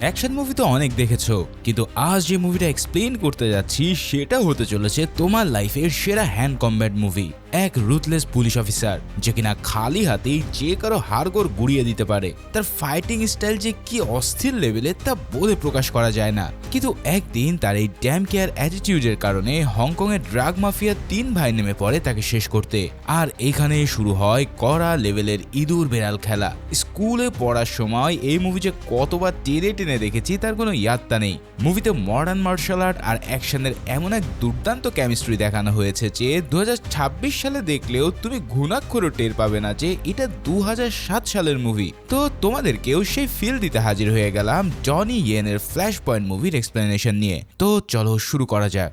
Action movie তো অনেক দেখেছো, কিন্তু আজ যে মুভিটা এক্সপ্লেইন করতে যাচ্ছি সেটা হতে চলেছে তোমার লাইফের সেরা হ্যান্ড কমব্যাট মুভি। এক রুথলেস পুলিশ অফিসার যে কিনা খালি হাতেই যে কারো হাড়গোড় গুড়িয়ে দিতে পারে। তার ফাইটিং স্টাইল যে কি অস্থির লেভেলে তা বলে প্রকাশ করা যায় না। কিন্তু একদিন তার এই ড্যাম কেয়ার অ্যাটিটিউডের কারণে হংকংয়ের ড্রাগ মাফিয়া 3 ভাই নেমে পড়ে তাকে শেষ করতে। আর এখানে শুরু হয় কড়া লেভেলের ইঁদুর বেড়াল খেলা। স্কুলে পড়ার সময় এই মুভি যে কতবার টেনে টেনে দেখেছি তার কোনো ইয়াত্তা নেই। মুভিতে মডার্ন মার্শাল আর্ট আর অ্যাকশনের এমন এক দুর্দান্ত কেমিস্ট্রি দেখানো হয়েছে যে 2026 সালে দেখলেও তুমি ঘুণাক্ষরও টের পাবে না যে এটা 2007 সালের মুভি। তো তোমাদেরকেও সেই ফিল দিতে হাজির হয়ে গেলাম জনি ইয়েনের ফ্ল্যাশ পয়েন্ট মুভির এক্সপ্লেনেশন নিয়ে। তো চলো শুরু করা যাক।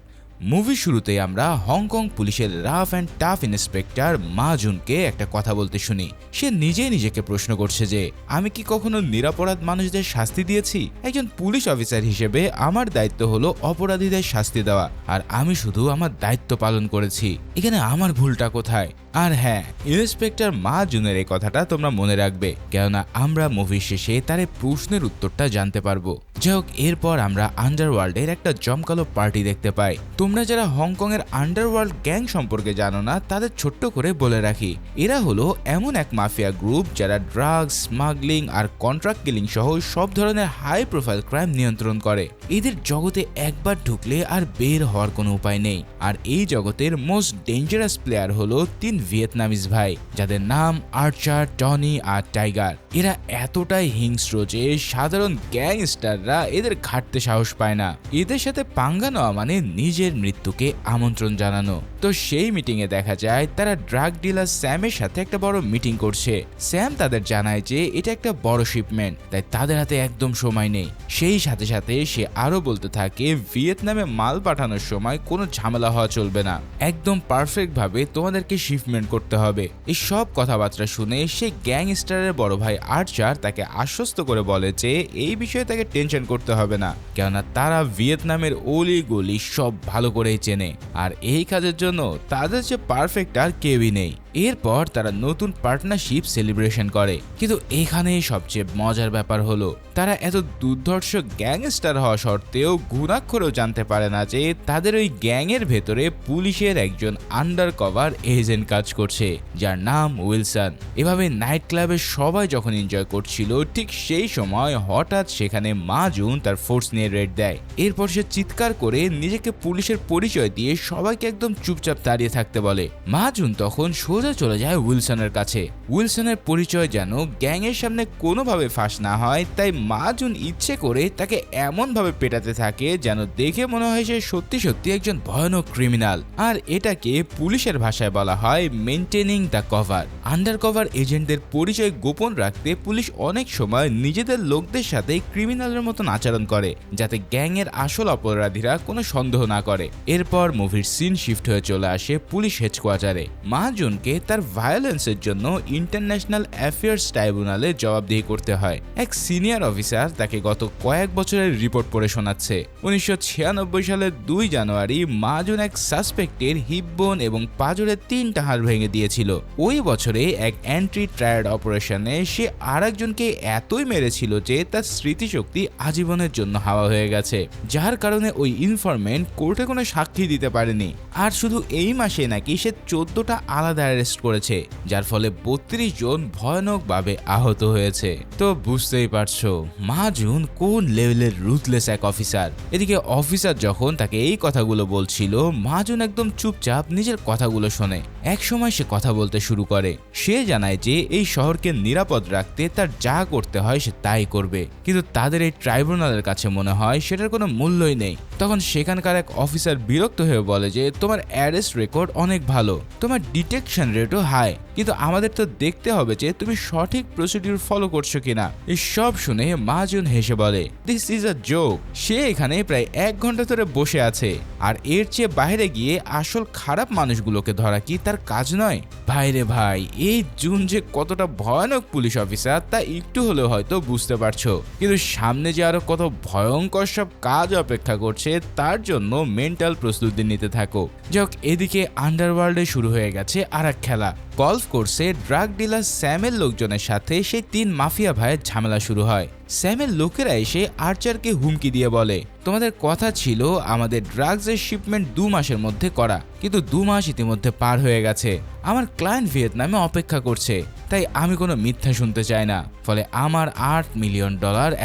মুভি শুরুতেই আমরা হংকং পুলিশের রাফ অ্যান্ড টাফ ইন্সপেক্টর মা জুনকে একটা কথা বলতে শুনি। সে নিজেই নিজেকে প্রশ্ন করছে যে আমি কি কখনো নিরপরাধ মানুষদের শাস্তি দিয়েছি? একজন পুলিশ অফিসার হিসেবে আমার দায়িত্ব হলো অপরাধীদের শাস্তি দেওয়া, আর আমি শুধু আমার দায়িত্ব পালন করেছি। এখানে আমার ভুলটা কোথায়? আর হ্যাঁ, ইন্সপেক্টর মা জুনের এই কথাটা তোমরা মনে রাখবে, কেননা আমরা মুভির শেষে তার এই প্রশ্নের উত্তরটা জানতে পারবো। যাই হোক, এরপর আমরা আন্ডারওয়ার্ল্ডের একটা জমকালো পার্টি দেখতে পাই। তোমরা যারা হংকং এর আন্ডারওয়ার্ল্ড গ্যাং সম্পর্কে জানো না তাদের ছোট্ট করে বলে রাখি, এরা হলো এমন এক মাফিয়া গ্রুপ যারা ড্রাগস, স্মাগলিং আর কন্ট্রাক্ট কিলিং সহ সব ধরনের হাই প্রোফাইল ক্রাইম নিয়ন্ত্রণ করে। এদের জগতে একবার ঢুকলে আর বের হওয়ার কোনো উপায় নেই। আর এই জগতের মোস্ট ডেঞ্জারাস প্লেয়ার হলো 3 ভিয়েতনামিজ ভাই, যাদের নাম আর্চার, টনি আর টাইগার। এরা এতটাই হিংস্র যে সাধারণ গ্যাংস্টাররা এদের ঘাটতে সাহস পায় না। এদের সাথে পাঙ্গা নেওয়া মানে নিজের মৃত্যুকে আমন্ত্রণ জানানো। তো সেই মিটিং এ দেখা যায় তারা ড্রাগ ডিলার স্যামের সাথে একটা বড় মিটিং করছে। স্যাম তাদের জানায় যে এটা একটা বড় শিপমেন্ট, তাই তাদের হাতে একদম সময় নেই। সেই সাথে সাথে সে আরো বলতে থাকে ভিয়েতনামে মাল পাঠানোর সময় কোনো ঝামেলা হওয়া চলবে না, একদম পারফেক্ট ভাবে তোমাদেরকে শিপমেন্ট করতে হবে। এই সব কথাবার্তা শুনে সেই গ্যাংস্টারের বড় ভাই আর্চার তাকে আশ্বস্ত করে বলে যে এই বিষয়ে তাকে টেনশন করতে হবে না, কেননা তারা ভিয়েতনামের অলি গলি সব ভালো করেই চেনে, আর এই কাজের জন্য তাদের যে পারফেক্ট আর কেউই নেই। এরপর তারা নতুন পার্টনারশিপ সেলিব্রেশন করে। কিন্তু এখানেই সবচেয়ে মজার ব্যাপার হলো তারা এত দুর্ধর্ষ গ্যাংস্টার হওয়া সত্ত্বেও ঘুণাক্ষরেও জানতে পারে না যে তাদের ওই গ্যাংয়ের ভেতরে পুলিশের একজন আন্ডার কভার এজেন্ট কাজ করছে, যার নাম উইলসন। এভাবে নাইট ক্লাবে সবাই যখন এনজয় করছিল, ঠিক সেই সময় হঠাৎ সেখানে মা জুন তার ফোর্স নিয়ে রেড দেয়। এরপর সে চিৎকার করে নিজেকে পুলিশের পরিচয় দিয়ে সবাইকে একদম চুপচাপ দাঁড়িয়ে থাকতে বলে। মা জুন তখন সোজা চলে যায় উইলসনের কাছে। উইলসনের পরিচয় যেন গ্যাংয়ের সামনে কোনোভাবে ফাঁস না হয়, তাই মা জুন ইচ্ছে করে তাকে এমন ভাবে পেটাতে থাকে যেন দেখে মনে হয় সে সত্যি সত্যি একজন ভয়ানক ক্রিমিনাল। আর এটাকে পুলিশের ভাষায় বলা হয় maintaining the cover. Under cover এজেন্টদের পরিচয় গোপন রাখতে পুলিশ অনেক সময় নিজেদের লোকদের সাথে ক্রিমিনালের মতন আচরণ করে, যাতে গ্যাংয়ের আসল অপরাধীরা কোনো সন্দেহ না করে। এরপর মুভির সিন শিফট হয়ে চলে আসে পুলিশ হেডকোয়ার্টারে। মা জুনকে তার ভায়োলেন্সের জন্য ইন্টারন্যাশনাল অ্যাফেয়ার্স ট্রাইব্যুনালে জবাবদিহি করতে হয়। এক সিনিয়র অফিসার তাকে গত কয়েক বছরের রিপোর্ট পড়ে শোনাচ্ছে। 1996 সালের 2 জানুয়ারি মা জুন এক সাসপেক্টের হিপ বোন এবং পাঁজরে 3টা হাড় ভেঙে দিয়েছিল। ওই বছরে এক অ্যান্টি ট্রায়াড অপারেশনে সে আরেকজনকে এতই মেরেছিল যে তার স্মৃতিশক্তি আজীবনের জন্য হাওয়া হয়ে গেছে, যার কারণে ওই ইনফরমেন্ট কোর্টে কোনো সাক্ষী দিতে পারেনি। আর শুধু এই মাসে নাকি সে 14টা আলাদা অ্যারেস্ট করেছে, যার ফলে 32 জন ভয়ানকভাবে আহত হয়েছে। তো বুঝতেই পারছো মা জুন কোন লেভেলের রুথলেস এক অফিসার। এদিকে অফিসার যখন তাকে এই কথাগুলো বলছিল, মা জুন একদম চুপচাপ নিজের কথাগুলো শোনে। এক সময় সে কথা বলতে শুরু করে। সে জানায় যে এই শহরকে নিরাপদ রাখতে তার যা করতে হয় সে তাই করবে, কিন্তু তাদের এই ট্রাইব্যুনালের কাছে মনে হয় সেটার কোনো মূল্যই নেই। তখন সেখানকার এক অফিসার বিরক্ত হয়ে বলে যে তোমার অ্যারেস্ট রেকর্ড অনেক ভালো, তোমার ডিটেকশন রেটও হাই, কিন্তু আমাদের তো দেখতে হবে যে তুমি সঠিক প্রসিডিউর ফলো করছো কিনা। এই সব শুনে মা জুন হেসে বলে দিস ইজ আ জোক। সে এখানে প্রায় 1 ঘন্টা ধরে বসে আছে, আর এর চেয়ে বাইরে গিয়ে আসল খারাপ মানুষগুলোকে ধরা কি তার কাজ নয়? ভাইরে ভাই, এই জুন যে কতটা ভয়ানক পুলিশ অফিসার তা একটু হলেও হয়তো বুঝতে পারছো, কিন্তু সামনে যে আরো কত ভয়ঙ্কর সব কাজ অপেক্ষা করছে তার জন্য মেন্টাল প্রস্তুতি নিতে থাকো। যাক, এদিকে আন্ডারওয়ার্ল্ডে শুরু হয়ে গেছে আর এক খেলা। গলফ কোর্সে ড্রাগ ডিলার স্যামের লোকজনের সাথে সেই 3 মাফিয়া ভাইয়ের ঝামেলা শুরু হয়। স্যামের লোকেরা এসে আর্চারকে হুমকি দিয়ে বলে, তোমাদের কথা ছিল আমাদের ড্রাগসের শিপমেন্ট 2 মাসের মধ্যে করা, কিন্তু 2 মাস ইতিমধ্যে পার হয়ে গেছে। আমার ক্লায়েন্ট ভিয়েতনামে অপেক্ষা করছে, তাই আমি কোনো মিথ্যা শুনতে চাই না, ফলে আমার $8 মিলিয়ন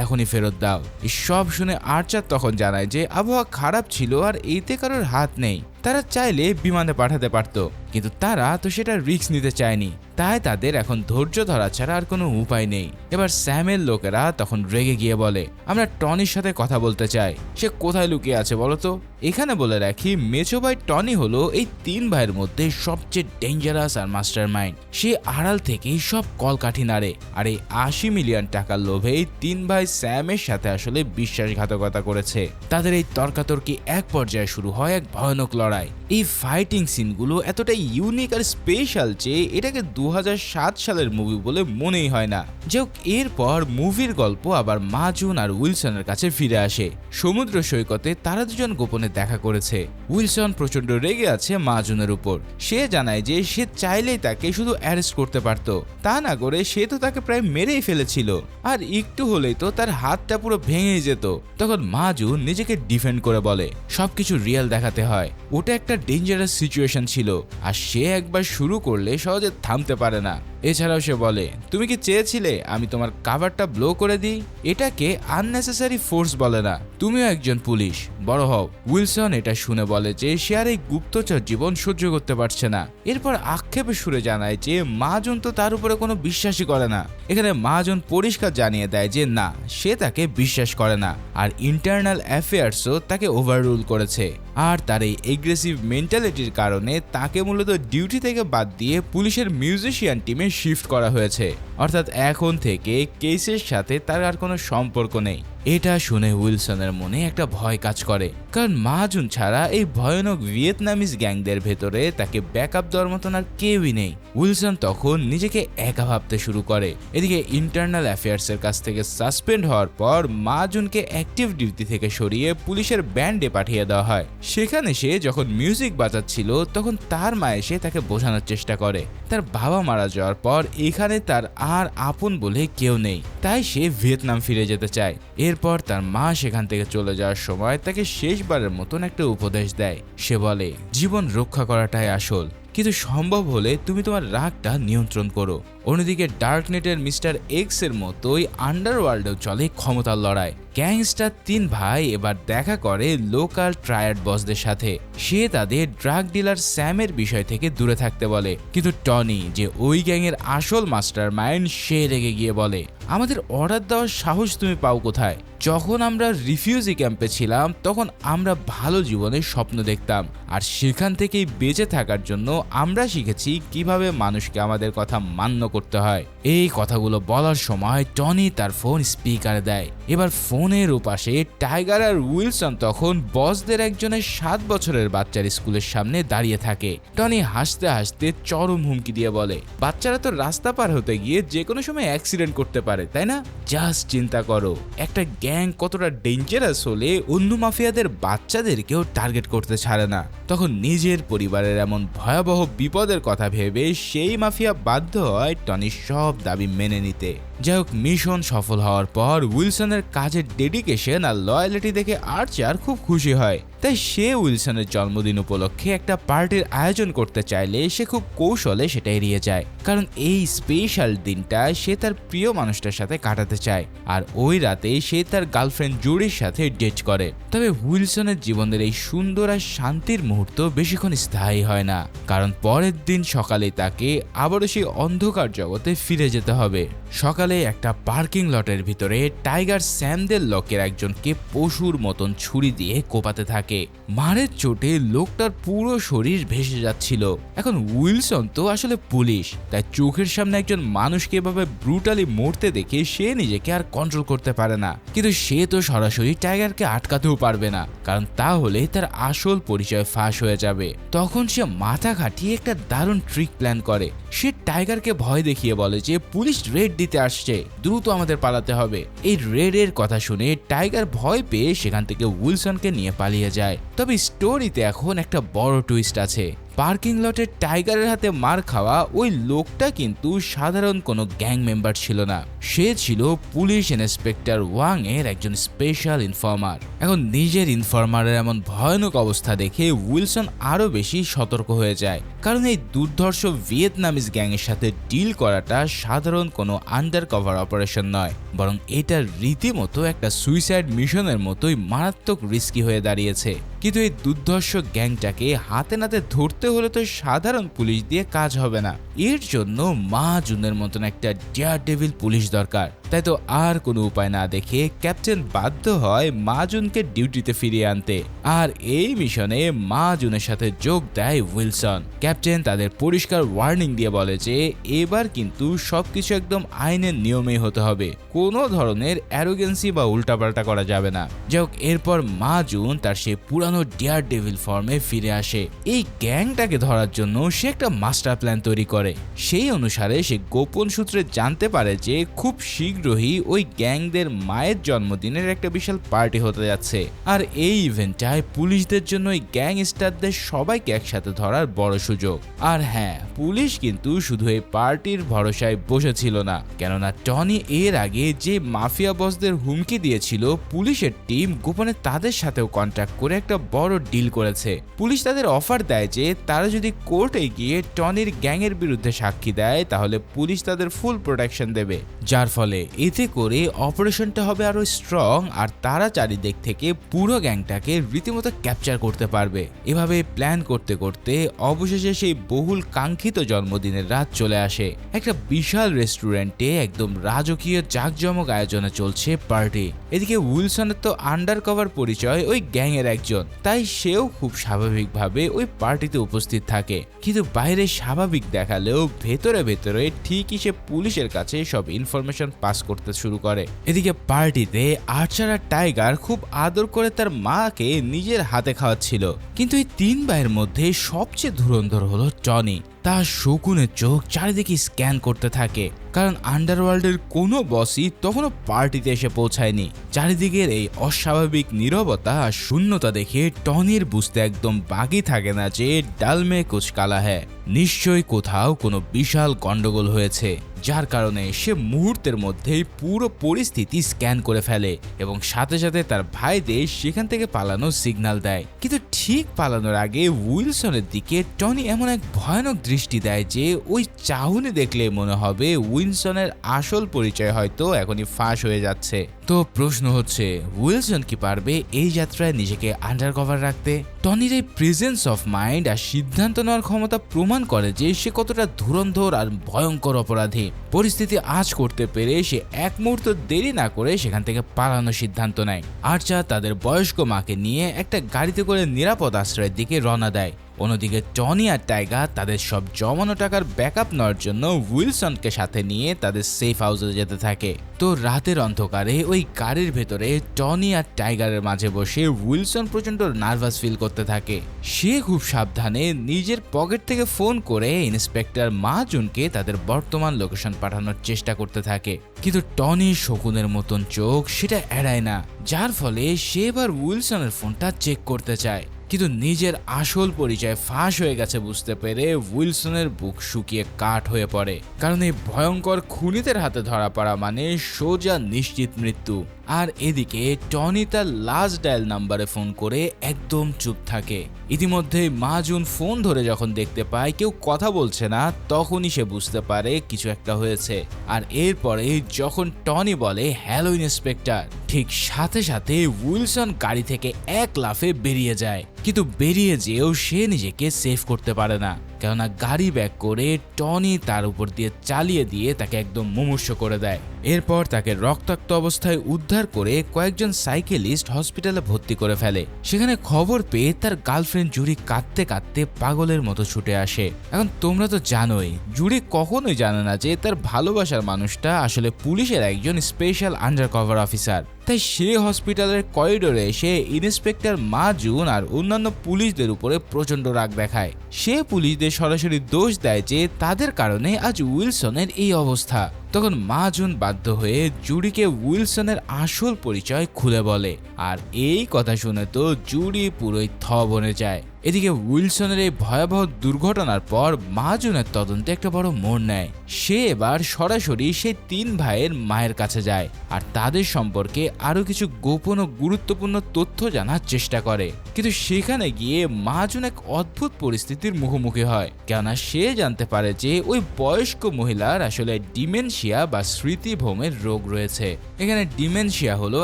এখনই ফেরত দাও। এই সব শুনে আর্চার তখন জানায় যে আবহাওয়া খারাপ ছিল আর এতে কারোর হাত নেই। তারা চাইলে বিমানে পাঠাতে পারত, কিন্তু তারা তো সেটা রিস্ক নিতে চায়নি, তাই তাদের এখন ধৈর্য ধরা ছাড়া আর কোনো উপায় নেই। এবার স্যামের লোকেরা তখন রেগে গিয়ে বলে, আমরা টনির সাথে কথা বলতে চাই, সে কোথায় লুকিয়ে আছে বলতো। এখানে বলে রাখি, মেজো ভাই টনি হলো এই 3 ভাইয়ের মধ্যে সবচেয়ে ডেঞ্জারাস আর মাস্টার মাইন্ড। সে আড়াল থেকেই সব কলকাঠি নাড়ে, আর এই $80 মিলিয়ন টাকার লোভে এই 3 ভাই স্যামের সাথে আসলে বিশ্বাসঘাতকতা করেছে। তাদের এই তর্কাতর্কি এক পর্যায়ে শুরু হয় এক ভয়ানক লড়াই। এই ফাইটিং সিনগুলো এতটাই ইউনিক আর স্পেশাল যে এটাকে 2007 সালের মুভি বলে মনেই হয় না। যাই হোক, এরপর মুভির গল্প আবার মাজুন আর উইলসনের কাছে ফিরে আসে। সমুদ্র সৈকতে তারা দুজন গোপনে দেখা করেছে। উইলসন প্রচন্ড রেগে আছে মাজুনের উপর। সে জানায় যে সে চাইলেই তাকে শুধু অ্যারেস্ট করতে পারত, তা না করে সে তো তাকে প্রায় মেরেই ফেলেছিল, আর একটু হলেই তো তার হাতটা পুরো ভেঙে যেত। তখন মাজুন নিজেকে ডিফেন্ড করে বলে সবকিছু রিয়েল দেখাতে হয়, ওটা একটা ডেঞ্জারাস সিচুয়েশন ছিল, আর সে একবার শুরু করলে সহজে থামতে পারে না। এছাড়াও সে বলে, তুমি কি চেয়েছিলে আমি তোমার কাভারটা ব্লো করে দিই? এটাকে আননেসেসারি ফোর্স বলে না, তুমিও একজন পুলিশ, বড় হও। উইলসন এটা শুনে বলে যে সে আর এই গুপ্তচর জীবন সহ্য করতে পারছে না। এরপর আক্ষেপে সুরে জানায় যে মাজন তো তার উপরে কোনো বিশ্বাসই করে না। এখানে মাজন পরিষ্কার জানিয়ে দেয় যে না, সে তাকে বিশ্বাস করে না, আর ইন্টারনাল অ্যাফেয়ার্সও তাকে ওভাররুল করেছে। আর তার এই এগ্রেসিভ মেন্টালিটির কারণে তাকে মূলত ডিউটি থেকে বাদ দিয়ে পুলিশের মিউজিশিয়ান টিমে শিফট করা হয়েছে, অর্থাৎ এখন থেকে কেসের সাথে তার আর কোনো সম্পর্ক নেই। এটা শুনে উইলসনের মনে একটা ভয় কাজ করে, কারণ মাজুন ছাড়া এই ভয়ানক ভিয়েতনামিজ গ্যাংদের ভেতরে তাকে ব্যাকআপ দেওয়ার মতন আর কেউই নেই। উইলসন তখন নিজেকে একা ভাবতে শুরু করে। এদিকে ইন্টারনাল অ্যাফেয়ার্সের কাছ থেকে সাসপেন্ড হওয়ার পর মাজুনকে অ্যাক্টিভ ডিউটি থেকে সরিয়ে পুলিশের ব্যান্ডে পাঠিয়ে দেওয়া হয়। সেখানে সে যখন মিউজিক বাজাচ্ছিল তখন তার মা এসে তাকে বোঝানোর চেষ্টা করে তার বাবা মারা যাওয়ার পর এখানে তার আর আপন বলে কেউ নেই, তাই সে ভিয়েতনাম ফিরে যেতে চায়। এরপর তার মা সেখান থেকে চলে যাওয়ার সময় তাকে শেষবারের মতন একটা উপদেশ দেয়। সে বলে, জীবন রক্ষা করাটাই আসল, কিন্তু সম্ভব হলে তুমি তোমার রাগটা নিয়ন্ত্রণ করো। অন্যদিকে ডার্কনেটের মিস্টার এক্স এর মতোই আন্ডারওয়ার্ল্ডেও চলে ক্ষমতার লড়াই। গ্যাংস্টার 3 ভাই এবার দেখা করে লোকাল ট্রায়াড বসদের সাথে। সে তাদের ড্রাগ ডিলার স্যামের বিষয় থেকে দূরে থাকতে বলে, কিন্তু টনি যে ওই গ্যাংয়ের আসল মাস্টার মাইন্ড, সে রেগে গিয়ে বলে, আমাদের অর্ডার দেওয়ার সাহস তুমি পাও কোথায়? যখন আমরা রিফিউজি ক্যাম্পে ছিলাম তখন আমরা ভালো জীবনের স্বপ্ন দেখতাম, আর সেখান থেকেই বেঁচে থাকার জন্য আমরা শিখেছি কিভাবে মানুষকে আমাদের কথা মান্য করতে হয়। এই কথাগুলো বলার সময় টনি তার ফোন স্পিকারে দেয়। এবার ফোনের ওপাশে টাইগার আর উইলসন তখন বসদের একজনের 7 বছরের বাচ্চার স্কুলের সামনে দাঁড়িয়ে থাকে। টনি হাসতে হাসতে চরম হুমকি দিয়ে বলে, বাচ্চারা তো রাস্তা পার হতে গিয়ে যে কোনো সময় অ্যাক্সিডেন্ট করতে পারে, তাই না? জাস্ট চিন্তা করো, একটা গ্যাং কতটা ডেঞ্জারাস হলে অন্য মাফিয়াদের বাচ্চাদেরকেও টার্গেট করতে ছাড়ে না। তখন নিজের পরিবারের এমন ভয়াবহ বিপদের কথা ভেবে সেই মাফিয়া বাধ্য হয় টনির সব দাবি মেনে নিতে। যাই হোক, মিশন সফল হওয়ার পর উইলসনের কাজের ডেডিকেশন আর লয়ালিটি দেখে আর্চার খুব খুশি হয়। তাই সে উইলসনের জন্মদিন উপলক্ষে একটা পার্টির আয়োজন করতে চাইলে সে খুব কৌশলে সেটা এড়িয়ে যায়, কারণ এই স্পেশাল দিনটা সে তার প্রিয় মানুষটার সাথে কাটাতে চায়। আর ওই রাতে সে তার গার্লফ্রেন্ড জুডির সাথে ডেট করে। তবে উইলসনের জীবনের এই সুন্দর আর শান্তির মুহূর্ত বেশিক্ষণ স্থায়ী হয় না, কারণ পরের দিন সকালে তাকে আবারও সেই অন্ধকার জগতে ফিরে যেতে হবে। সকালে একটা পার্কিং লটের ভিতরে টাইগার স্যামদের লোকের একজনকে পশুর মতন ছুরি দিয়ে কোপাতে থাকে। মারের চোটে লোকটার পুরো শরীর ভেসে যাচ্ছিল। এখন উইলসন তো আসলে পুলিশ, তাই চোখের সামনে একজন মানুষকে এভাবে ব্রুটালি মরতে দেখে সে নিজেকে আর কন্ট্রোল করতে পারে না। কিন্তু সে তো সরাসরি টাইগারকে আটকাতেও পারবে না, কারণ তাহলে তার আসল পরিচয় ফাঁস হয়ে যাবে। তখন সে মাথা খাটিয়ে একটা দারুণ ট্রিক প্ল্যান করে। সে টাইগারকে ভয় দেখিয়ে বলে যে পুলিশ রেড দিতে আসছে, দ্রুত আমাদের পালাতে হবে। এই রেডের কথা শুনে টাইগার ভয় পেয়ে সেখান থেকে উইলসনকে নিয়ে পালিয়ে যায়। তবে স্টোরিতে এখন একটা বড় টুইস্ট আছে, পার্কিং লটে টাইগারের হাতে মার খাওয়া ওই লোকটা কিন্তু সাধারণ কোনো গ্যাং মেম্বার ছিল না, সে ছিল পুলিশ ইন্সপেক্টর ওয়াং এর একজন স্পেশাল ইনফর্মার। এখন নিজের ইনফর্মারের এমন ভয়ানক অবস্থা দেখে উইলসন আরো বেশি সতর্ক হয়ে যায়, কারণ এই দুর্ধর্ষ ভিয়েতনামিজ গ্যাংয়ের সাথে ডিল করাটা সাধারণ কোনো আন্ডার কভার অপারেশন নয়, বরং এটা রীতিমতো একটা সুইসাইড মিশনের মতোই মারাত্মক রিস্কি হয়ে দাঁড়িয়েছে। কিন্তু এই দুর্ধর্ষ গ্যাংটাকে হাতে নাতে ধরতে হলে তো সাধারণ পুলিশ দিয়ে কাজ হবে না, এর জন্য মা জুনের মতন একটা ডেয়ার ডেভিল পুলিশ দরকার। তাই তো আর কোনো উপায় না দেখে ক্যাপ্টেন বাধ্য হয় মা জুনকে ডিউটিতে ফিরিয়ে আনতে, আর এই মিশনে মা জুনের সাথে যোগ দেয় উইলসন। ক্যাপ্টেন তাদের পরিষ্কার ওয়ার্নিং দিয়ে বলে যে এবার কিন্তু সবকিছু একদম আইনের নিয়মেই হতে হবে, কোনো ধরনের অ্যারোগেন্সি বা উল্টাপাল্টা করা যাবে না। যাই হোক, এরপর মা জুন তার সেই পুরানো ডিয়ার ডেভিল ফর্মে ফিরে আসে। এই গ্যাংটাকে ধরার জন্য সে একটা মাস্টার প্ল্যান তৈরি করে। সেই অনুসারে সে গোপন সূত্রে জানতে পারে যে খুব শীঘ্রই ওই গ্যাংদের মায়ের জন্মদিনের একটা বিশাল পার্টি হতে যাচ্ছে, আর এই ইভেন্টটায় পুলিশদের জন্য ওই গ্যাংস্টারদের সবাইকে একসাথে ধরার বড় সুযোগ। আর হ্যাঁ, পুলিশ কিন্তু শুধু এই পার্টির ভরসায় বসেছিল না, কেননা টনি এর আগে যে মাফিয়া বসদের হুমকি দিয়েছিল, পুলিশের টিম গোপনে তাদের সাথেও কন্ট্যাক্ট করে একটা বড় ডিল করেছে। পুলিশ তাদের অফার দেয় যে তারা যদি কোর্টে গিয়ে টনির গ্যাংয়ের বিরুদ্ধে সাক্ষী দেয় তাহলে পুলিশ তাদের ফুল প্রোটেকশন দেবে, যার ফলে এতে করে অপারেশনটা হবে আরো স্ট্রং, আর তারা চারিদিক থেকে পুরো গ্যাংটাকে রীতিমতো ক্যাপচার করতে পারবে। এভাবে প্ল্যান করতে করতে অবশেষে সেই বহুল কাঙ্ক্ষিত জন্মদিনের রাত চলে আসে। একটা বিশাল রেস্টুরেন্টে একদম রাজকীয় জাঁকজমক আয়োজনে চলছে পার্টি। এদিকে উইলসনের তো আন্ডার কভার পরিচয় ওই গ্যাংয়ের একজন, তাই সেও খুব স্বাভাবিকভাবে ওই পার্টিতে উপস্থিত থাকে, কিন্তু বাইরে স্বাভাবিক দেখালেও ভেতরে ভেতরে ঠিকই সে পুলিশের কাছে সব ইনফরমেশন পাস করতে শুরু করে। এদিকে পার্টিতে আর্চার আর টাইগার খুব আদর করে তার মাকে নিজের হাতে খাওয়াচ্ছিল, কিন্তু এই তিন ভাইয়ের মধ্যে সবচেয়ে ধুরন্ধর হলো টনি। তার শকুনের চোখ চারিদিকে স্ক্যান করতে থাকে, কারণ আন্ডারওয়ার্ল্ডের কোনো বসই তখনও পার্টিতে এসে পৌঁছায়নি। চারিদিকের এই অস্বাভাবিক নীরবতা আর শূন্যতা দেখে টনির বুঝতে একদম বাকি থাকে না যে ডালমে কুছ কালা হ্যায়, নিশ্চয়ই কোথাও কোনো বিশাল গন্ডগোল হয়েছে, যার কারণে সে মুহূর্তের মধ্যেই পুরো পরিস্থিতি স্ক্যান করে ফেলে এবং সাথে সাথে তার ভাইদের সেখান থেকে পালানোর সিগন্যাল দেয়। কিন্তু ঠিক পালানোর আগে উইলসনের দিকে টনি এমন এক ভয়ানক দৃষ্টি দেয় যে ওই চাহনি দেখলে মনে হবে উইলসনের আসল পরিচয় হয়তো এখনই ফাঁস হয়ে যাচ্ছে। তো প্রশ্ন হচ্ছে, উইলসন কি পারবে এই যাত্রায় নিজেকে আন্ডারকভার রাখতে? টনির এই প্রেজেন্স অফ মাইন্ড আর সিদ্ধান্ত নেওয়ার ক্ষমতা প্রমাণ করে যে সে কতটা ধুরন্ধর আর ভয়ঙ্কর অপরাধী। পরিস্থিতি আঁচ করতে পেরে সে এক মুহূর্ত দেরি না করে সেখান থেকে পালানোর সিদ্ধান্ত নেয়। আর্চার তাদের বয়স্ক মাকে নিয়ে একটা গাড়িতে করে নিরাপদ আশ্রয়ের দিকে রওনা দেয়। অন্যদিকে টনি আর টাইগার তাদের সব জমানো টাকার ব্যাকআপ নেওয়ার জন্য উইলসনকে সাথে নিয়ে তাদের সেফ হাউসে যেতে থাকে। তো রাতের অন্ধকারে ওই গাড়ির ভেতরে টনি আর টাইগারের মাঝে বসে উইলসন প্রচন্ড নার্ভাস ফিল করতে থাকে। সে খুব সাবধানে নিজের পকেট থেকে ফোন করে ইন্সপেক্টর মা জুনকে তাদের বর্তমান লোকেশন পাঠানোর চেষ্টা করতে থাকে, কিন্তু টনির শকুনের মতন চোখ সেটা এড়ায় না, যার ফলে সে এবার উইলসনের ফোনটা চেক করতে চায়। কিন্তু নিজের আসল পরিচয় ফাঁস হয়ে গেছে বুঝতে পেরে উইলসনের বুক শুকিয়ে কাঠ হয়ে পড়ে, কারণ এই ভয়ঙ্কর খুনিদের হাতে ধরা পড়া মানে সোজা নিশ্চিত মৃত্যু। আর এদিকে টনি তার লাস্ট ডায়াল নাম্বারে ফোন করে একদম চুপ থাকে। ইতিমধ্যে মা জুন ফোন ধরে যখন দেখতে পায় কেউ কথা বলছে না, তখনই সে বুঝতে পারে কিছু একটা হয়েছে। আর এরপরে যখন টনি বলে হ্যালো ইন্সপেক্টর, ঠিক সাথে সাথে উইলসন গাড়ি থেকে এক লাফে বেরিয়ে যায়, কিন্তু বেরিয়ে যেও সে নিজেকে সেভ করতে পারে না, কেননা গাড়ি ব্যাক করে টনি তার উপর দিয়ে চালিয়ে দিয়ে তাকে একদম মুমূর্ষ করে দেয়। এরপর তাকে রক্তাক্ত অবস্থায় উদ্ধার করে কয়েকজন সাইকেলিস্ট হসপিটালে ভর্তি করে ফেলে। সেখানে খবর পেয়ে তার গার্লফ্রেন্ড জুরি কাঁদতে কাঁদতে পাগলের মতো ছুটে আসে। এখন তোমরা তো জানোই, জুরি কখনোই জানে না যে তার ভালোবাসার মানুষটা আসলে পুলিশের একজন স্পেশাল আন্ডারকভার অফিসার। তাই সে হসপিটালের করিডোরে এসে ইন্সপেক্টর মা জুন আর অন্যান্য পুলিশদের উপরে প্রচন্ড রাগ দেখায়। সে পুলিশদের সরাসরি দোষ দেয় যে তাদের কারণে আজ উইলসনের এই অবস্থা। তখন মাহাজুন বাধ্য হয়ে জুডিকে উইলসনের আসল পরিচয় খুলে বলে, আর এই কথা শুনে তো জুডি পুরোই থ বনে যায়। এদিকে উইলসনের এই ভয়াবহ দুর্ঘটনার পর মাহাজুনের তদন্তে একটা বড় মোড় নেয়। সে এবার সরাসরি সেই 3 ভাইয়ের মায়ের কাছে যায় আর তাদের সম্পর্কে আরো কিছু গোপন ও গুরুত্বপূর্ণ তথ্য জানার চেষ্টা করে। কিন্তু সেখানে গিয়ে মাহাজুন এক অদ্ভুত পরিস্থিতির মুখোমুখি হয়, কেননা সে জানতে পারে যে ওই বয়স্ক মহিলার আসলে ডিমেনশিয়া বা স্মৃতিভ্রমের রোগ রয়েছে। এখানে ডিমেনশিয়া হলো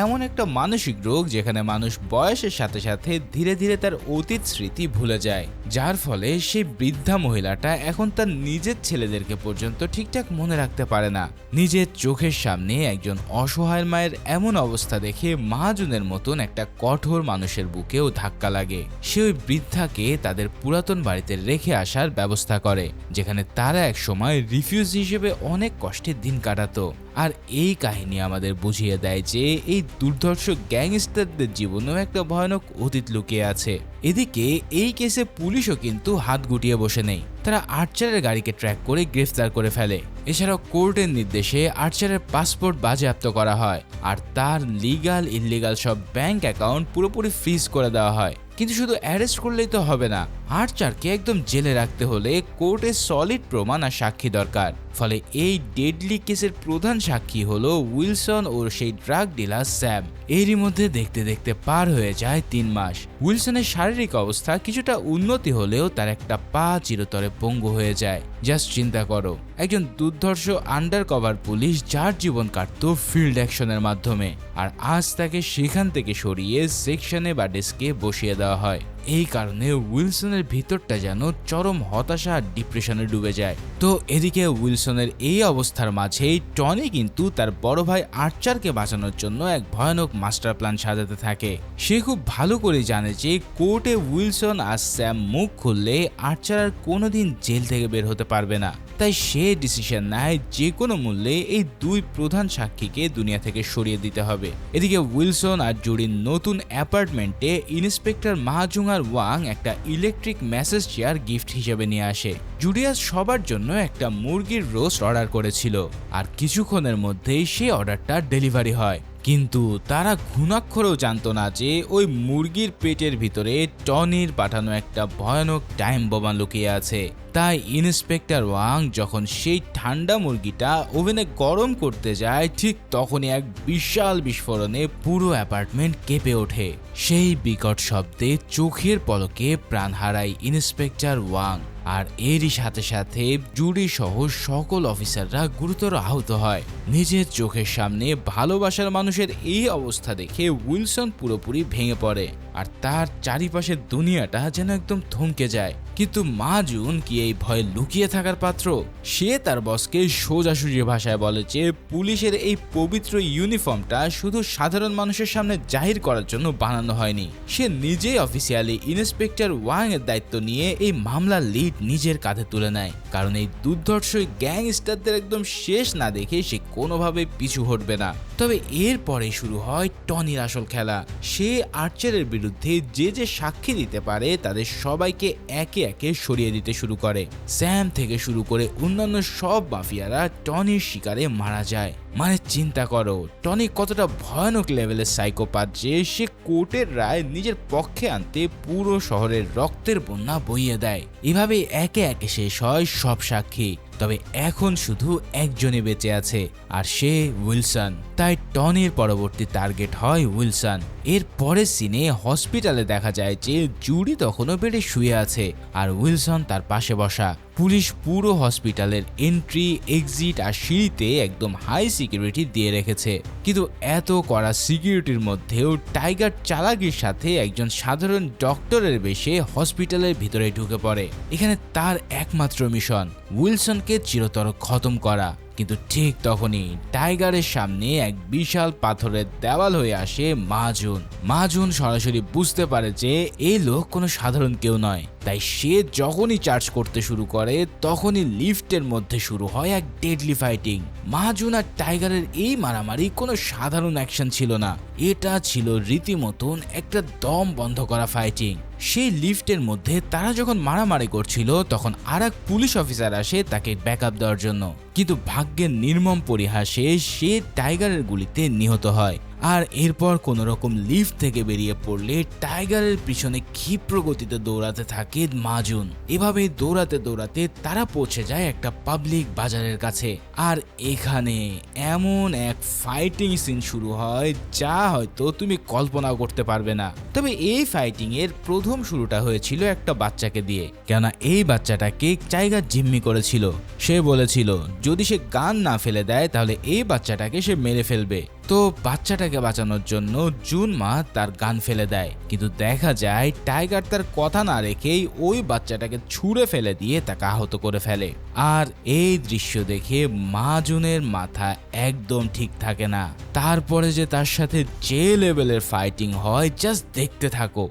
এমন একটা মানসিক রোগ যেখানে মানুষ বয়সের সাথে সাথে ধীরে ধীরে তার অতীত স্মৃতি ভুলে যায়, যার ফলে সেই বৃদ্ধা মহিলাটা এখন তার নিজের ছেলেদেরকে পর্যন্ত ঠিকঠাক মনে রাখতে পারে না। নিজের চোখের সামনে একজন অসহায় মায়ের এমন অবস্থা দেখে মাহাজুনের মতন একটা কঠোর মানুষের বুকেও ধাক্কা লাগে। সে ওই বৃদ্ধাকে তাদের পুরাতন বাড়িতে রেখে আসার ব্যবস্থা করে, যেখানে তারা এক সময় রিফিউজি হিসেবে অনেক কষ্টের দিন কাটাতো। আর এই কাহিনী আমাদের বুঝিয়ে দেয় যে এই দুর্ধর্ষ গ্যাংস্টারদের জীবনেও একটা ভয়ানক অতীত লুকিয়ে আছে। এদিকে এই কেসে পুলিশও কিন্তু হাত গুটিয়ে বসে নেই। তারা আর্চারের গাড়িকে ট্র্যাক করে গ্রেফতার করে ফেলে। এছাড়াও কোর্টের নির্দেশে আর্চারের পাসপোর্ট বাজেয়াপ্ত করা হয় আর তার লিগাল ইললিগাল সব ব্যাংক অ্যাকাউন্ট পুরোপুরি ফ্রিজ করে দেওয়া হয়। কিন্তু শুধু অ্যারেস্ট করলেই তো হবে না, আর্চারকে একদম জেলে রাখতে হলে কোর্টে সলিড প্রমাণ আর সাক্ষী দরকার। ফলে এই ডেডলি কেসের প্রধান সাক্ষী হলো উইলসন ও সেই ড্রাগ ডিলার স্যাম। এরই মধ্যে দেখতে দেখতে পার হয়ে যায় 3 মাস। উইলসনের শারীরিক অবস্থা কিছুটা উন্নতি হলেও তার একটা পা চিরতরে পঙ্গু হয়ে যায়। জাস্ট চিন্তা করো, একজন দুর্ধর্ষ আন্ডার কভার পুলিশ যার জীবন কাটত ফিল্ড অ্যাকশনের মাধ্যমে, আর আজ তাকে সেখান থেকে সরিয়ে সেকশনে বা ডেস্কে বসিয়ে দেওয়া হয়। এই কারণে উইলসনের ভিতরটা যেন চরম হতাশা আর ডিপ্রেশনে ডুবে যায়। তো এদিকে উইলসনের এই অবস্থার মাঝেই টনি কিন্তু তার বড় ভাই আর্চারকে বাঁচানোর জন্য এক ভয়ানক মাস্টার প্ল্যান সাজাতে থাকে। সে খুব ভালো করে জানে যে কোর্টে উইলসন আর স্যাম মুখ খুললে আর্চার আর কোনোদিন জেল থেকে বের হতে পারবে না। তাই সে ডিসিশন নেয় যে কোনো মূল্যে এই 2 প্রধান সাক্ষীকে দুনিয়া থেকে সরিয়ে দিতে হবে। এদিকে উইলসন আর জুডির নতুন অ্যাপার্টমেন্টে ইন্সপেক্টর মাহাজুং আর ওয়াং একটা ইলেকট্রিক ম্যাসেজ চেয়ার গিফট হিসেবে নিয়ে আসে। জুডিয়াস সবার জন্য একটা মুরগির রোস্ট অর্ডার করেছিল আর কিছুক্ষণের মধ্যেই সেই অর্ডারটা ডেলিভারি হয়। কিন্তু তারা ঘুণাক্ষরেও জানতো না যে ওই মুরগির পেটের ভিতরে টনির পাঠানো একটা ভয়ানক টাইম বোমা লুকিয়ে আছে। তাই ইন্সপেক্টর ওয়াং যখন সেই ঠান্ডা মুরগিটা ওভেনে গরম করতে যায়, ঠিক তখনই এক বিশাল বিস্ফোরণে পুরো অ্যাপার্টমেন্ট কেঁপে ওঠে। সেই বিকট শব্দে চোখের পলকে প্রাণ হারায় ইন্সপেক্টর ওয়াং। আর এরই সাথে সাথে জুডি সহ সকল অফিসাররা গুরুতর আহত হয়। নিজের চোখের সামনে ভালোবাসার মানুষের এই অবস্থা দেখে উইলসন পুরোপুরি ভেঙে পড়ে আর তার চারিপাশের দুনিয়াটা যেন একদম থমকে যায়। কিন্তু মাহাজুন কি এই ভয়ে লুকিয়ে থাকার পাত্র? সে তার বসকে সোজাসুজি ভাষায় বলে যে পুলিশের এই পবিত্র ইউনিফর্মটা শুধু সাধারণ মানুষের সামনে জাহির করার জন্য বানানো হয়নি। সে নিজেই অফিসিয়ালি ইন্সপেক্টর ওয়াং এর দায়িত্ব নিয়ে এই মামলার লিড নিজের কাঁধে তুলে নেয়, কারণ এই দুর্ধর্ষ গ্যাংস্টারদের একদম শেষ না দেখে সে কোনোভাবে পিছু হটবে না। তবে এরপরে শুরু হয় টনির আসল খেলা। সে আর্চারের বিরুদ্ধে যে যে সাক্ষী দিতে পারে তাদের সবাইকে একে একে সরিয়ে দিতে শুরু করে। স্যাম থেকে শুরু করে অন্যান্য সব মাফিয়ারা টনির শিকারে মারা যায়। মানে চিন্তা করো টনি কতটা ভয়ানক লেভেলের সাইকোপ্যাথ যে সে কোর্টের রায় নিজের পক্ষে আনতে পুরো শহরের রক্তের বন্যা বইয়ে দেয়। এভাবে একে একে শেষ হয় সব সাক্ষী। তবে এখন শুধু একজনই বেঁচে আছে, আর সে উইলসন। তাই টনির পরবর্তী টার্গেট হয় উইলসন। এর পরের সিনে হসপিটালে দেখা যায় যে জুডি তখনও বেডে শুয়ে আছে আর উইলসন তার পাশে বসা। পুলিশ পুরো হসপিটালের এন্ট্রি, এক্সিট আর সিঁড়িতে একদম হাই সিকিউরিটি দিয়ে রেখেছে। কিন্তু এত কড়া সিকিউরিটির মধ্যেও টাইগার চালাকির সাথে একজন সাধারণ ডক্টরের বেশে হসপিটালের ভিতরে ঢুকে পড়ে। এখানে তার একমাত্র মিশন উইলসনকে চিরতর খতম করা। কিন্তু ঠিক তখনই টাইগারের সামনে এক বিশাল পাথরের দেওয়াল হয়ে আসে মাহাজুন। মাহাজুন সরাসরি বুঝতে পারে যে এই লোক কোনো সাধারণ কেউ নয়। তাই সে যখনই চার্জ করতে শুরু করে তখনই লিফটের মধ্যে শুরু হয় এক ডেডলি ফাইটিং। মাহাজুন আর টাইগারের এই মারামারি কোনো সাধারণ অ্যাকশন ছিল না, এটা ছিল রীতিমতন একটা দম বন্ধ করা ফাইটিং। সেই লিফটের মধ্যে তারা যখন মারামারি করছিল তখন আরেক পুলিশ অফিসার আসে তাকে ব্যাকআপ দেওয়ার জন্য, কিন্তু ভাগ্যের নির্মম পরিহাসে সে টাইগারের গুলিতে নিহত হয়। আর এরপর কোন রকম লিফট থেকে বেরিয়ে পড়লে টাইগারের পিছনে ক্ষিপ্র গতিতে দৌড়াতে থাকে মাজুন। এভাবে দৌড়াতে দৌড়াতে তারা পৌঁছে যায় একটা পাবলিক বাজারের কাছে। আর এখানে এমন এক ফাইটিং সিন শুরু হয় যা হয়তো তুমি কল্পনাও করতে পারবে না। তবে এই ফাইটিং এর প্রথম শুরুটা হয়েছিল একটা বাচ্চাকে দিয়ে, কেননা এই বাচ্চাটাকে টাইগার জিম্মি করেছিল। সে বলেছিল যদি সে গান না ফেলে দেয় তাহলে এই বাচ্চাটাকে সে মেরে ফেলবে। তো বাচ্চাটাকে বাঁচানোর জন্য জুন মা তার গান ফেলে দেয়, কিন্তু দেখা যায় টাইগার তার কথা না রেখেই ওই বাচ্চাটাকে ছুঁড়ে ফেলে দিয়ে তাকে আহত করে ফেলে। আর এই দৃশ্য দেখে মা জুনের মাথা একদম ঠিক থাকে না। তারপরে যে তার সাথে যে লেভেলের ফাইটিং হয় জাস্ট দেখতে থাকো।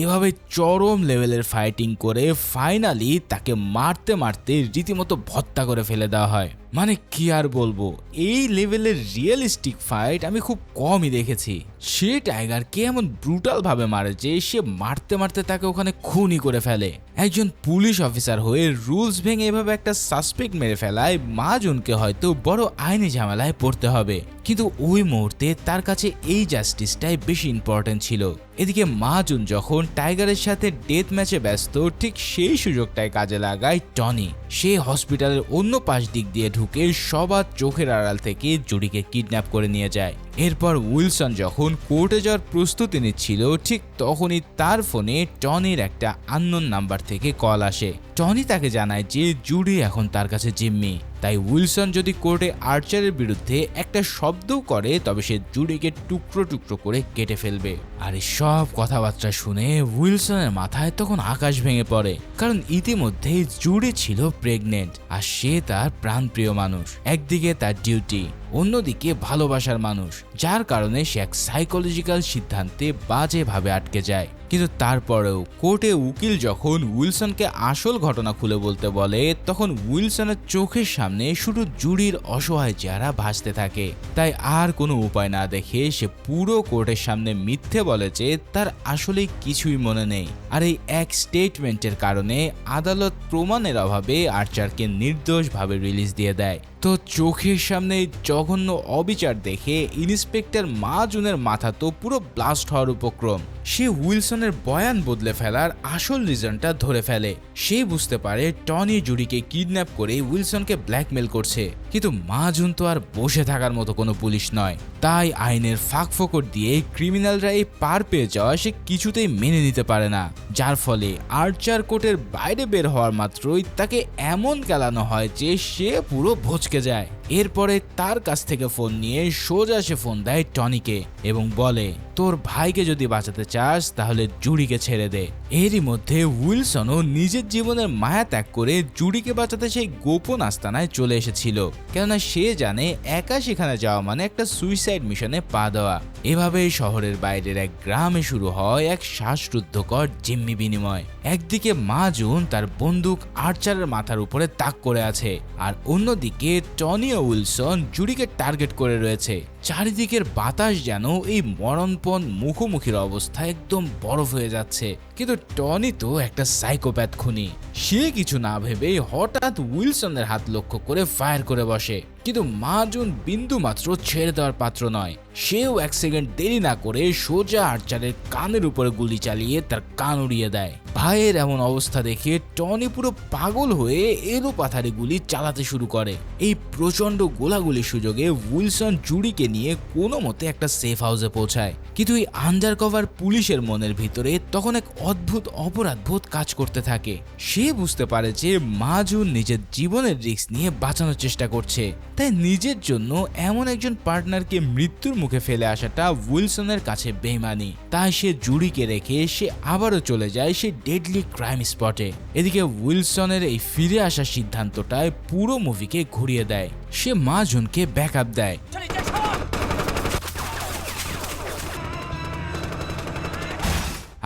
এভাবে চরম লেভেলের ফাইটিং করে ফাইনালি তাকে মারতে মারতে রীতিমতো ভত্তা করে ফেলে দেওয়া হয়। মানে কি আর বলবো, এই লেভেলের রিয়েলিস্টিক ফাইট আমি খুব কমই দেখেছি। সে টাইগারকে এমন ব্রুটাল ভাবে মারে যে সে মারতে মারতে তাকে ওখানে খুনই করে ফেলে। একজন পুলিশ অফিসার হয়ে রুলস ভেঙে এভাবে একটা সাসপেক্ট মেরে ফেলায় মাজুনকে হয়তো বড় আইনি ঝামেলায় পড়তে হবে, কিন্তু ওই মুহূর্তে তার কাছে এই জাস্টিসটাই বেশি ইম্পর্টেন্ট ছিল। এদিকে মাজুন যখন টাইগারের সাথে ডেথ ম্যাচে ব্যস্ত, ঠিক সেই সুযোগটাই কাজে লাগায় টনি। সে হসপিটালের অন্য পাশ দিক দিয়ে ঢুকে সবার চোখের আড়াল থেকে জুডিকে কিডন্যাপ করে নিয়ে যায়। এরপর উইলসন যখন কোর্টে যাওয়ার প্রস্তুতি নিচ্ছিল, ঠিক তখনই তার ফোনে টনির একটা আননোন নাম্বার থেকে কল আসে। টনি তাকে জানায় যে জুডি এখন তার কাছে জিম্মি, তাই উইলসন যদি কোর্টে আর্চারের বিরুদ্ধে একটা শব্দও করে তবে সে জুডিকে টুকরো টুকরো করে কেটে ফেলবে। আর এই সব কথাবার্তা শুনে উইলসনের মাথায় তখন আকাশ ভেঙে পড়ে, কারণ ইতিমধ্যে জুডি ছিল প্রেগনেন্ট আর সে তার প্রাণপ্রিয় মানুষ। একদিকে তার ডিউটি, অন্যদিকে ভালোবাসার মানুষ, যার কারণে সে এক সাইকোলজিক্যাল সিদ্ধান্তে বাজেভাবে আটকে যায়। কিন্তু তারপরেও কোর্টে উকিল যখন উইলসনকে আসল ঘটনা খুলে বলতে বলে, তখন উইলসনের চোখের সামনে শুধু জুডির অসহায় চেহারা ভাসতে থাকে। তাই আর কোনো উপায় না দেখে সে পুরো কোর্টের সামনে মিথ্যে বলে যে তার আসলেই কিছুই মনে নেই। আর এই এক স্টেটমেন্টের কারণে আদালত প্রমাণের অভাবে আর্চারকে নির্দোষভাবে রিলিজ দিয়ে দেয়। তো চোখের সামনে জঘন্য অবিচার দেখে ইন্সপেক্টর মাজুনের মাথা তো পুরো ব্লাস্ট হওয়ার উপক্রম। সে উইলসনের বয়ান বদলে ফেলার আসল রিজনটা ধরে ফেলে। সে বুঝতে পারে টনি জুডিকে কিডন্যাপ করে উইলসনকে ব্ল্যাকমেল করছে, কিন্তু মাজুন তো আর বসে থাকার মতো কোনো পুলিশ নয়। তাই আইনের ফাঁকফোকর দিয়ে ক্রিমিনালরা এই পার পেয়ে যাওয়া সে কিছুতেই মেনে নিতে পারে না, যার ফলে আর্চার কোর্টের বাইরে বের হওয়ার মাত্রই তাকে এমন কেলানো হয় যে সে পুরো ভচকে যায়। এরপরে তার কাছ থেকে ফোন নিয়ে সোজা সে ফোন দেয় টনিকে এবং বলে, তোর ভাইকে যদি বাঁচাতে চাস তাহলে জুডিকে ছেড়ে দে। এরই মধ্যে উইলসনও নিজের জীবনের মায়া ত্যাগ করে জুডিকে বাঁচাতে সেই গোপন আস্তানায় চলে এসেছিল, কেননা সে জানে একা সেখানে যাওয়া মানে একটা সুইসাইড মিশনে পা দেওয়া। এভাবেই শহরের বাইরের এক গ্রামে শুরু হয় এক শ্বাসরুদ্ধকর জিম্মি বিনিময়। একদিকে মাজুন তার বন্দুক আর্চারের মাথার উপরে তাক করে আছে, আর অন্যদিকে টনি ও উইলসন জুডিকে টার্গেট করে রয়েছে। চারিদিকের বাতাস যেন এই মরণপণ মুখোমুখির অবস্থা একদম বরফ হয়ে যাচ্ছে। কিন্তু টনি তো একটা সাইকোপ্যাথ খুনি, সে কিছু না ভেবে হঠাৎ উইলসনের হাত লক্ষ্য করে ফায়ার করে বসে। কিন্তু মাজুন বিন্দু মাত্র ছেড়ে দেওয়ার পাত্র নয়। সেও এক সেকেন্ড দেরি না করে সোজা আর্চারের কানের উপরে গুলি চালিয়ে তার কান উড়িয়ে দেয়। ভাইয়ের এমন অবস্থা দেখে টনি পুরো পাগল হয়ে এলো পাথারে গুলি চালাতে শুরু করে। এই প্রচন্ড গোলাগুলির সুযোগে উইলসন জুডিকে নিয়ে কোনো মতে একটা সেফ হাউসে পৌঁছায়। কিন্তু এই আন্ডার কভার পুলিশের মনের ভিতরে তখন এক অদ্ভুত অপরাধবোধ কাজ করতে থাকে। সে বুঝতে পারে যে মাজুন নিজের জীবনের রিস্ক নিয়ে বাঁচানোর চেষ্টা করছে, তাই নিজের জন্য এমন একজন পার্টনারকে মৃত্যুর মুখে ফেলে আসাটা উইলসনের কাছে বেইমানি। তাই সে জুডিকে রেখে সে আবারও চলে যায় সেই ডেডলি ক্রাইম স্পটে। এদিকে উইলসনের এই ফিরে আসার সিদ্ধান্তটায় পুরো মুভিকে ঘুরিয়ে দেয়। সে মাজুনকে ব্যাকআপ দেয়।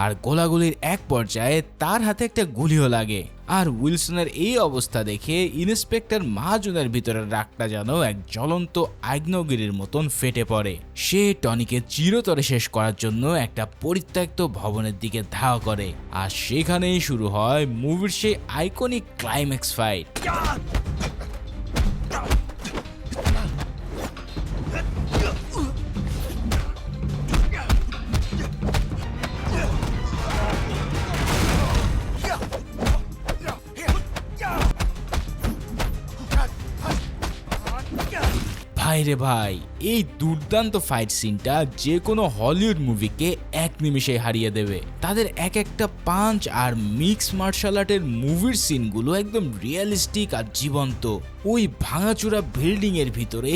আর গোলাগুলির এক পর্যায়ে তার হাতে একটা গুলিও লাগে। আর উইলসনের এই অবস্থা দেখে ইন্সপেক্টর মহাজনের ভিতরে রাগটা যেন এক জ্বলন্ত আগ্নেয়গিরির মতন ফেটে পড়ে। সে টনিকে চিরতরে শেষ করার জন্য একটা পরিত্যক্ত ভবনের দিকে ধাওয়া করে, আর সেখানেই শুরু হয় মুভির সেই আইকনিক ক্লাইম্যাক্স ফাইট। ভাইরে ভাই, এই দুর্দান্ত ফাইট সিনটা যে কোনো হলিউড মুভিকে এক নিমিষে হারিয়ে দেবে। তাদের এক একটা পাঞ্চ আর মিক্স মার্শাল আর্টের মুভির সিনগুলো একদম রিয়েলিস্টিক আর জীবন্ত। ওই ভাঙাচোরা বিল্ডিং এর ভিতরে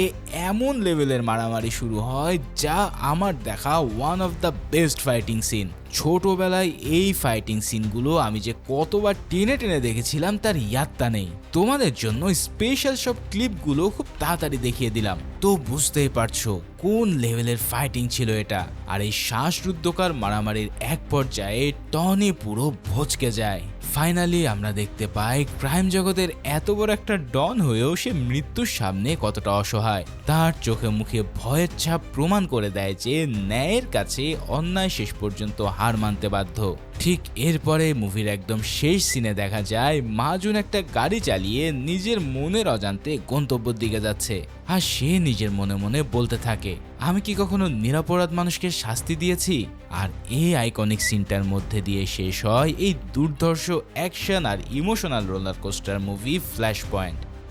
এমন লেভেলের মারামারি শুরু হয় যা আমার দেখা one of the best fighting scene. ছোটবেলায় এই ফাইটিং সিনগুলো আমি যে কতবার টেনে টেনে দেখেছিলাম তার ইয়াত্তা নেই। তোমাদের জন্য স্পেশাল সব ক্লিপগুলো খুব তাড়াতাড়ি দেখিয়ে দিলাম, তো বুঝতেই পারছো কোন লেভেলের ফাইটিং ছিল এটা। আর এই শ্বাসরুদ্ধকার মারামারির এক পর্যায়ে টনি পুরো ভচকে যায়। ফাইনালি আমরা দেখতে পাই ক্রাইম জগতের এত বড় একটা ডন হয়েও সে মৃত্যুর সামনে কতটা অসহায়। তার চোখে মুখে ভয়ের ছাপ প্রমাণ করে দেয় যে ন্যায়ের কাছে অন্যায় শেষ পর্যন্ত হার মানতে বাধ্য। ঠিক এরপরে মুভির একদম শেষ সিনে দেখা যায় মহাজন একটা গাড়ি চালিয়ে নিজের মনের অজান্তে গন্তব্যের দিকে যাচ্ছে, আর সে নিজের মনে মনে বলতে থাকে, আমি কি কখনো নিরপরাধ মানুষকে শাস্তি দিয়েছি? আর এই আইকনিক সিনটার মধ্যে দিয়ে শেষ হয় এই দুর্ধর্ষ অ্যাকশন আর emotional roller coaster movie Flash point.